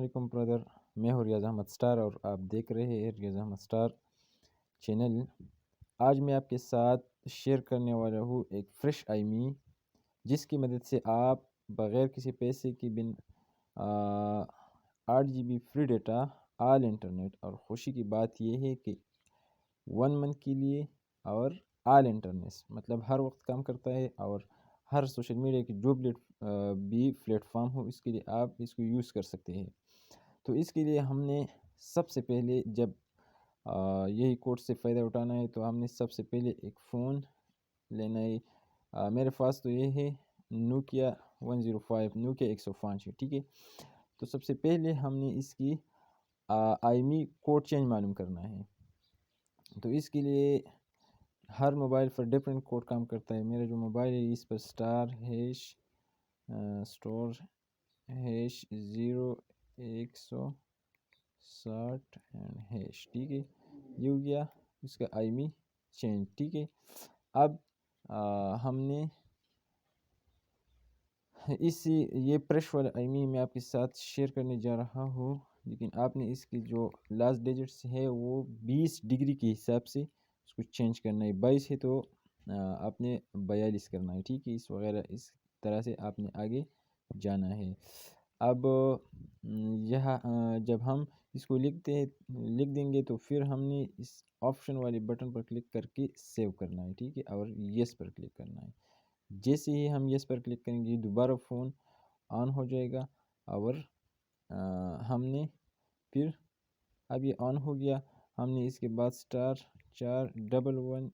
علیکم برادر، میں ہوں ریاض احمد اسٹار اور آپ دیکھ رہے ہیں ریاض احمد اسٹار چینل۔ آج میں آپ کے ساتھ شیئر کرنے والا ہوں ایک فریش آئی می، جس کی مدد سے آپ بغیر کسی پیسے کی 8 GB فری ڈیٹا، آل انٹرنیٹ، اور خوشی کی بات یہ ہے کہ 1 منتھ کے لیے اور آل انٹرنیٹ، مطلب ہر وقت کام کرتا ہے اور ہر سوشل میڈیا کی جو بھی پلیٹ فارم ہو، اس کے لیے آپ اس کو یوز کر سکتے ہیں۔ تو اس کے لیے ہم نے سب سے پہلے جب یہی کوڈ سے فائدہ اٹھانا ہے تو ہم نے سب سے پہلے ایک فون لینا ہے۔ میرے پاس تو یہ ہے نوکیا 105، نوکیا 105 ہے، ٹھیک ہے۔ تو سب سے پہلے ہم نے اس کی آئی می کوڈ چینج معلوم کرنا ہے۔ تو اس کے لیے ہر موبائل پر ڈفرینٹ کوڈ کام کرتا ہے۔ میرا جو موبائل ہے اس پر اسٹور ہیش 0160 اینڈ ہیش، ٹھیک ہے۔ یہ ہو گیا اس کا آئی می چینج، ٹھیک ہے۔ اب ہم نے یہ فریش والا آئی می میں آپ کے ساتھ شیئر کرنے جا رہا ہوں، لیکن آپ نے اس کی جو لاسٹ ڈیجٹس ہے وہ 20 ڈگری کے حساب سے اس کو چینج کرنا ہے۔ 22 ہے تو آپ نے 42 کرنا ہے، ٹھیک ہے۔ اس وغیرہ اس طرح سے آپ نے آگے جانا ہے۔ اب یہاں جب ہم اس کو لکھ دیں گے تو پھر ہم نے اس آپشن والے بٹن پر کلک کر کے سیو کرنا ہے، ٹھیک ہے، اور یس پر کلک کرنا ہے۔ جیسے ہی ہم یس پر کلک کریں گے دوبارہ فون آن ہو جائے گا، اور ہم نے پھر اب یہ آن ہو گیا۔ ہم نے اس کے بعد *4114#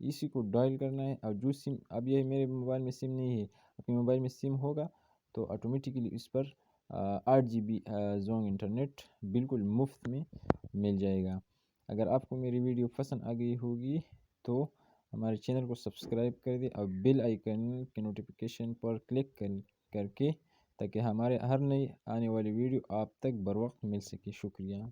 اسی کو ڈائل کرنا ہے۔ اور جو سم اب یہ میرے موبائل میں سم نہیں ہے، اپنے موبائل میں سم ہوگا تو آٹومیٹیکلی اس پر 8 GB زونگ انٹرنیٹ بالکل مفت میں مل جائے گا۔ اگر آپ کو میری ویڈیو پسند آ گئی ہوگی تو ہمارے چینل کو سبسکرائب کر دیں اور بیل آئیکن کے نوٹیفیکیشن پر کلک کر کے، تاکہ ہمارے ہر نئی آنے والی ویڈیو آپ تک بر وقت مل سکے۔ شکریہ۔